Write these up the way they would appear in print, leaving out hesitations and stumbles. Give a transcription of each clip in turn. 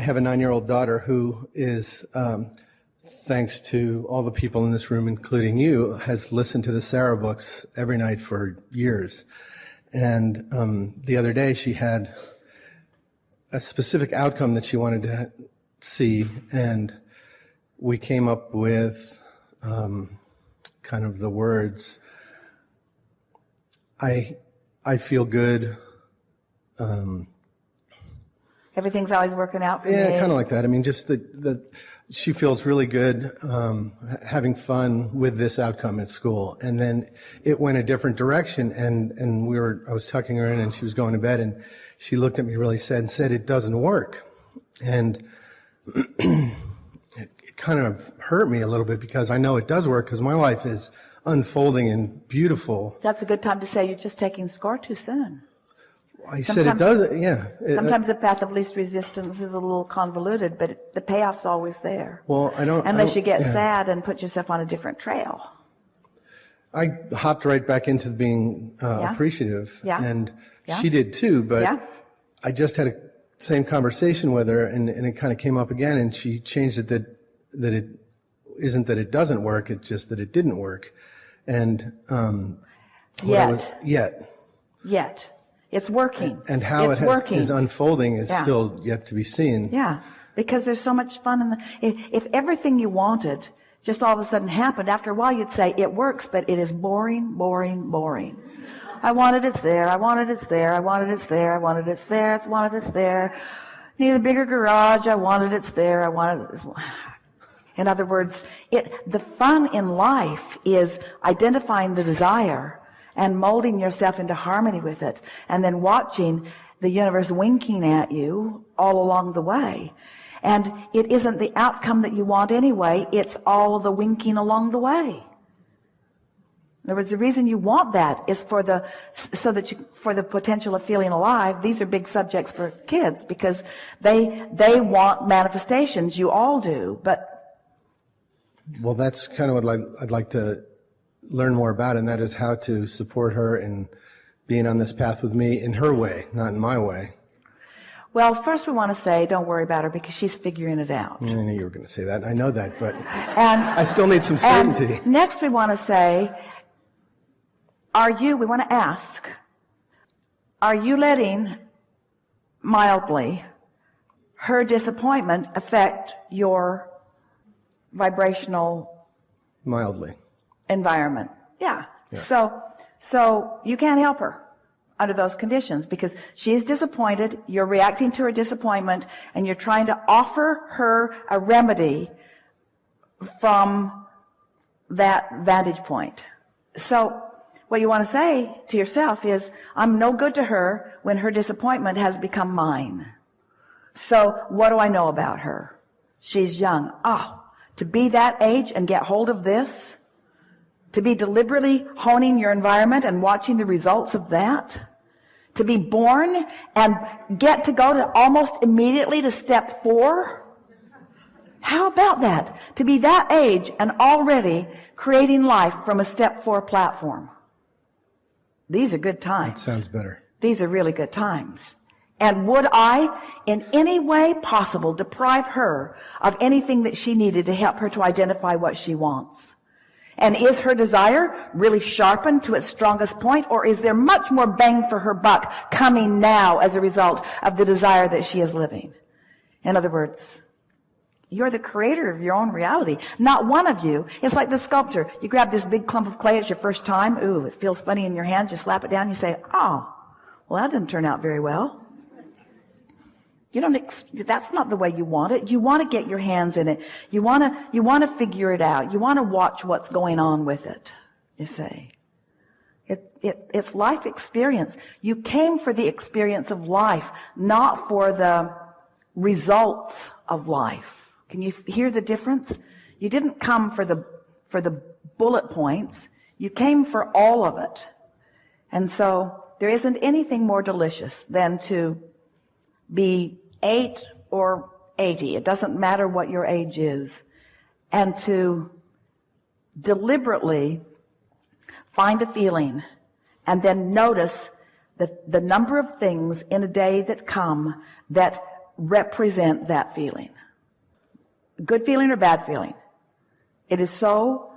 have a 9-year-old daughter who is, thanks to all the people in this room, including you, has listened to the Sarah books every night for years. And the other day she had a specific outcome that she wanted to see, and we came up with kind of the words, I feel good. Everything's always working out for me. Yeah, kind of like that. I mean, just that she feels really good having fun with this outcome at school. And then it went a different direction, and I was tucking her in, and she was going to bed, and she looked at me really sad and said, "It doesn't work." And it kind of hurt me a little bit, because I know it does work, because my life is unfolding and beautiful. That's a good time to say you're just taking score too soon. I said it does, yeah. Sometimes the path of least resistance is a little convoluted, but the payoff's always there. Well, Unless you get sad and put yourself on a different trail. I hopped right back into being appreciative, and she did too, but I just had a same conversation with her, and it kind of came up again, and she changed it that it isn't that it doesn't work, it's just that it didn't work. And Yet. It's working. And how it is unfolding is still yet to be seen. Yeah, because there's so much fun if everything you wanted just all of a sudden happened, after a while you'd say, it works, but it is boring, boring, boring. I wanted it's there, I wanted it's there, I wanted it's there, I wanted it's there, I wanted it's there. Need a bigger garage, I wanted it's there, I wanted it's. In other words, the fun in life is identifying the desire and molding yourself into harmony with it, and then watching the universe winking at you all along the way. And it isn't the outcome that you want anyway, it's all the winking along the way. In other words, the reason you want that is for the potential of feeling alive. These are big subjects for kids, because they want manifestations. You all do, but. Well, that's kind of what I'd like to learn more about, and that is how to support her in being on this path with me in her way, not in my way. Well, first we want to say, don't worry about her, because she's figuring it out. I knew you were going to say that. I know that, but I still need some certainty. And next we want to say, we want to ask, are you letting mildly her disappointment affect your vibrational mildly environment? Yeah. So you can't help her under those conditions, because she is disappointed, you're reacting to her disappointment, and you're trying to offer her a remedy from that vantage point. So what you want to say to yourself is, I'm no good to her when her disappointment has become mine. So what do I know about her? She's young. To be that age and get hold of this, to be deliberately honing your environment and watching the results of that, to be born and get to go to almost immediately to step 4. How about that? To be that age and already creating life from a step 4 platform. These are good times. That sounds better. These are really good times. And would I, in any way possible, deprive her of anything that she needed to help her to identify what she wants? And is her desire really sharpened to its strongest point, or is there much more bang for her buck coming now as a result of the desire that she is living? In other words, you're the creator of your own reality. Not one of you. It's like the sculptor. You grab this big clump of clay, it's your first time. Ooh, it feels funny in your hands. You slap it down, you say, well, that didn't turn out very well. That's not the way you want it. You want to get your hands in it. You want to figure it out. You want to watch what's going on with it, you say. It's life experience. You came for the experience of life, not for the results of life. Can you hear the difference? You didn't come for the bullet points. You came for all of it. And so there isn't anything more delicious than to be 8 or 80. It doesn't matter what your age is. And to deliberately find a feeling and then notice the number of things in a day that come that represent that feeling. Good feeling or bad feeling. It is so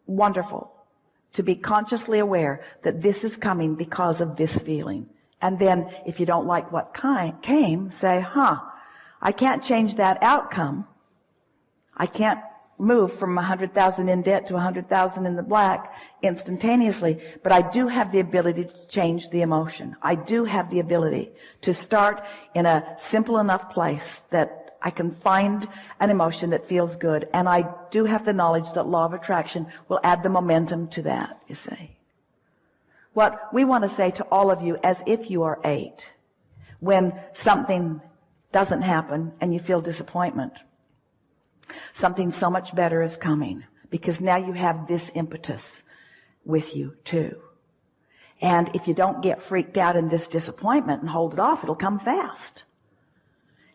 wonderful to be consciously aware that this is coming because of this feeling. And then if you don't like what came, say, I can't change that outcome. I can't move from 100,000 in debt to 100,000 in the black instantaneously, but I do have the ability to change the emotion. I do have the ability to start in a simple enough place that I can find an emotion that feels good, and I do have the knowledge that law of attraction will add the momentum to that, you see. What we want to say to all of you, as if you are 8, when something doesn't happen and you feel disappointment, something so much better is coming, because now you have this impetus with you too. And if you don't get freaked out in this disappointment and hold it off, it'll come fast.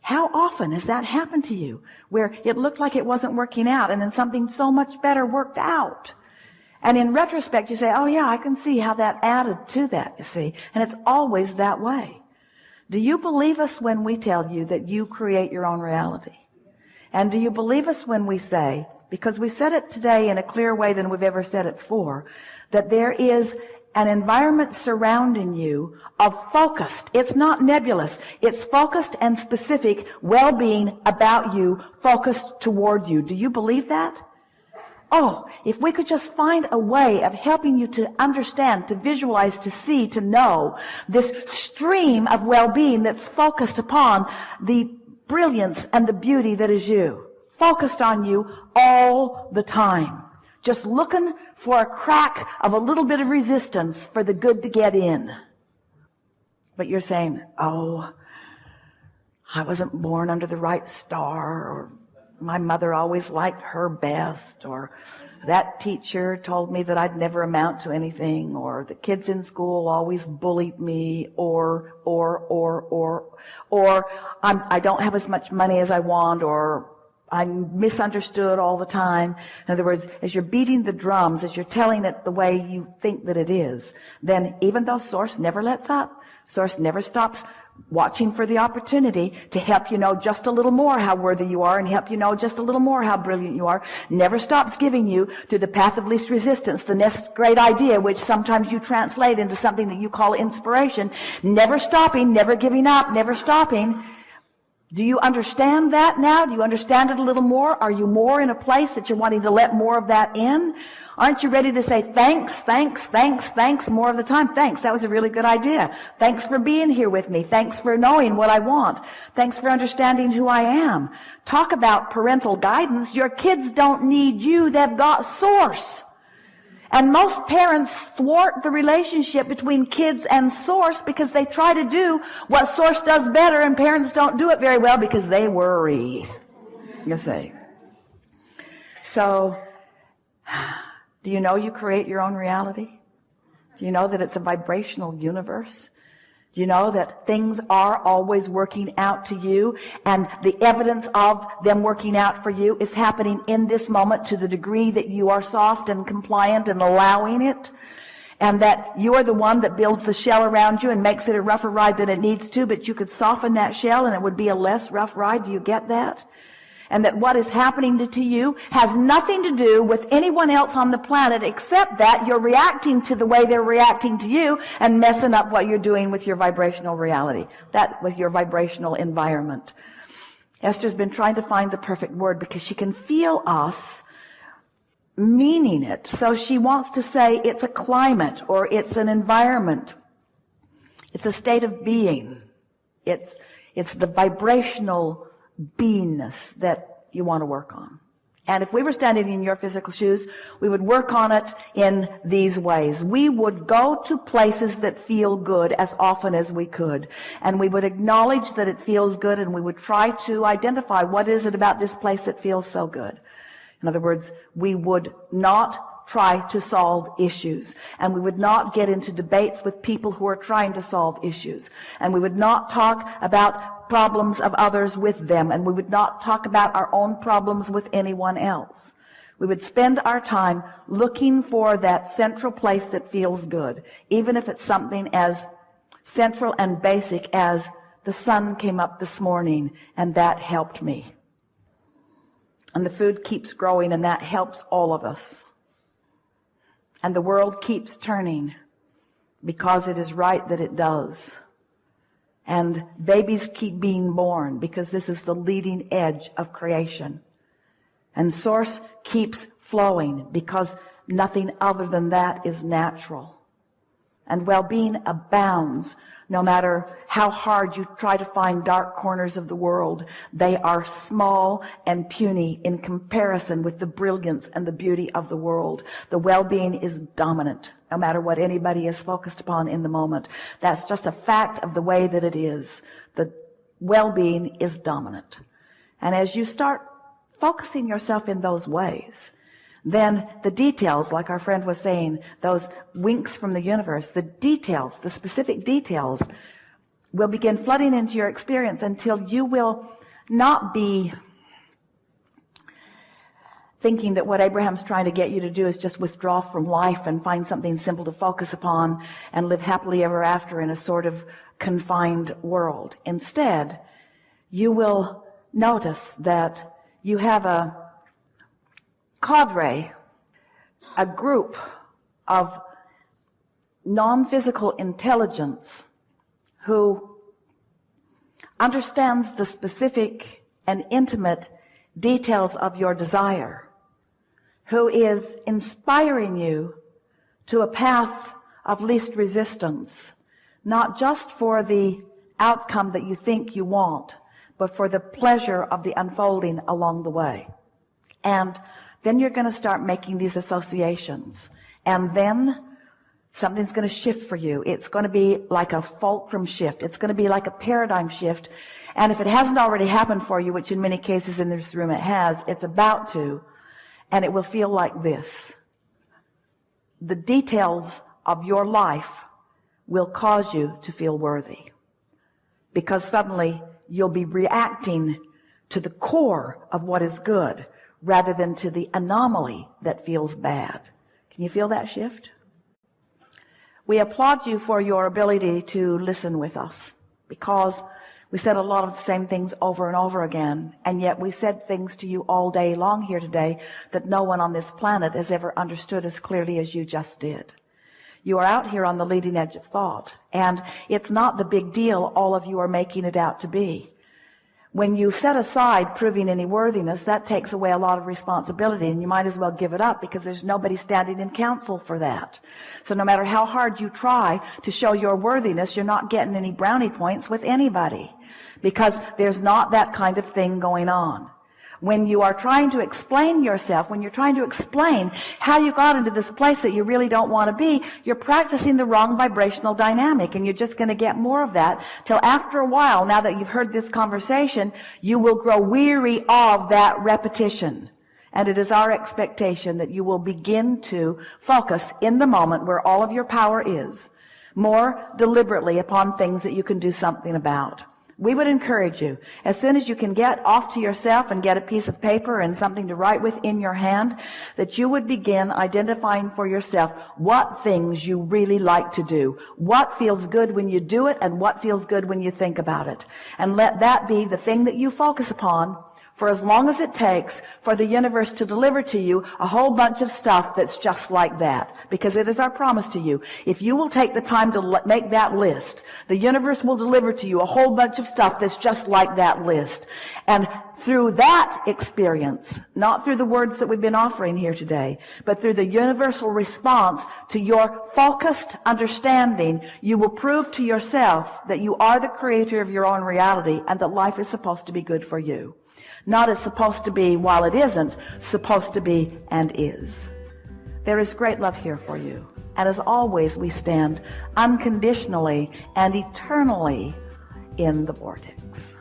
How often has that happened to you, where it looked like it wasn't working out and then something so much better worked out? And in retrospect, you say, oh yeah, I can see how that added to that, you see. And it's always that way. Do you believe us when we tell you that you create your own reality? And do you believe us when we say, because we said it today in a clearer way than we've ever said it before, that there is an environment surrounding you of focused, it's not nebulous, it's focused and specific well-being about you, focused toward you. Do you believe that? Oh, if we could just find a way of helping you to understand, to visualize, to see, to know this stream of well-being that's focused upon the brilliance and the beauty that is you, focused on you all the time, just looking for a crack of a little bit of resistance for the good to get in. But you're saying, oh, I wasn't born under the right star, or my mother always liked her best, or that teacher told me that I'd never amount to anything, or the kids in school always bullied me, or I don't have as much money as I want, or I'm misunderstood all the time. In other words, as you're beating the drums, as you're telling it the way you think that it is, then even though Source never lets up, Source never stops watching for the opportunity to help you know just a little more how worthy you are and help you know just a little more how brilliant you are, never stops giving you through the path of least resistance the next great idea, which sometimes you translate into something that you call inspiration, never stopping, never giving up, never stopping. Do you understand that now? Do you understand it a little more? Are you more in a place that you're wanting to let more of that in? Aren't you ready to say thanks, thanks, thanks, thanks more of the time? Thanks, that was a really good idea. Thanks for being here with me. Thanks for knowing what I want. Thanks for understanding who I am. Talk about parental guidance. Your kids don't need you. They've got Source. And most parents thwart the relationship between kids and Source because they try to do what Source does better, and parents don't do it very well because they worry. You see. So, do you know you create your own reality? Do you know that it's a vibrational universe? Do you know that things are always working out to you, and the evidence of them working out for you is happening in this moment to the degree that you are soft and compliant and allowing it, and that you are the one that builds the shell around you and makes it a rougher ride than it needs to, but you could soften that shell and it would be a less rough ride. Do you get that? And that what is happening to you has nothing to do with anyone else on the planet, except that you're reacting to the way they're reacting to you and messing up what you're doing with your vibrational reality, that with your vibrational environment. Esther's been trying to find the perfect word because she can feel us meaning it. So she wants to say it's a climate, or it's an environment. It's a state of being. It's the vibrational beingness that you want to work on. And if we were standing in your physical shoes, we would work on it in these ways. We would go to places that feel good as often as we could. And we would acknowledge that it feels good, and we would try to identify what is it about this place that feels so good. In other words, we would not try to solve issues, and we would not get into debates with people who are trying to solve issues, and we would not talk about problems of others with them, and we would not talk about our own problems with anyone else. We would spend our time looking for that central place that feels good, even if it's something as central and basic as the sun came up this morning and that helped me. And the food keeps growing and that helps all of us. And the world keeps turning because it is right that it does. And babies keep being born because this is the leading edge of creation. And source keeps flowing because nothing other than that is natural. And well-being abounds no matter how hard you try to find dark corners of the world. They are small and puny in comparison with the brilliance and the beauty of the world. The well-being is dominant no matter what anybody is focused upon in the moment. That's just a fact of the way that it is. The well-being is dominant. And as you start focusing yourself in those ways, then the details, like our friend was saying, those winks from the universe, the details, the specific details will begin flooding into your experience until you will not be thinking that what Abraham's trying to get you to do is just withdraw from life and find something simple to focus upon and live happily ever after in a sort of confined world. Instead, you will notice that you have a cadre, a group of non-physical intelligence who understands the specific and intimate details of your desire, who is inspiring you to a path of least resistance, not just for the outcome that you think you want, but for the pleasure of the unfolding along the way. And then you're going to start making these associations. And then something's going to shift for you. It's going to be like a fulcrum shift. It's going to be like a paradigm shift. And if it hasn't already happened for you, which in many cases in this room it has, it's about to. And it will feel like this. The details of your life will cause you to feel worthy. Because suddenly you'll be reacting to the core of what is good, rather than to the anomaly that feels bad. Can you feel that shift? We applaud you for your ability to listen with us, because we said a lot of the same things over and over again, and yet we said things to you all day long here today that no one on this planet has ever understood as clearly as you just did. You are out here on the leading edge of thought, and it's not the big deal all of you are making it out to be. When you set aside proving any worthiness, that takes away a lot of responsibility, and you might as well give it up because there's nobody standing in counsel for that. So no matter how hard you try to show your worthiness, you're not getting any brownie points with anybody because there's not that kind of thing going on. When you are trying to explain yourself, when you're trying to explain how you got into this place that you really don't want to be, you're practicing the wrong vibrational dynamic, and you're just going to get more of that till after a while, now that you've heard this conversation, you will grow weary of that repetition. And it is our expectation that you will begin to focus in the moment where all of your power is, more deliberately upon things that you can do something about. We would encourage you, as soon as you can get off to yourself and get a piece of paper and something to write with in your hand, that you would begin identifying for yourself what things you really like to do, what feels good when you do it, and what feels good when you think about it. And let that be the thing that you focus upon for as long as it takes for the universe to deliver to you a whole bunch of stuff that's just like that. Because it is our promise to you. If you will take the time to make that list, the universe will deliver to you a whole bunch of stuff that's just like that list. And through that experience, not through the words that we've been offering here today, but through the universal response to your focused understanding, you will prove to yourself that you are the creator of your own reality and that life is supposed to be good for you. Not as supposed to be while it isn't, supposed to be and is. There is great love here for you. And as always, we stand unconditionally and eternally in the vortex.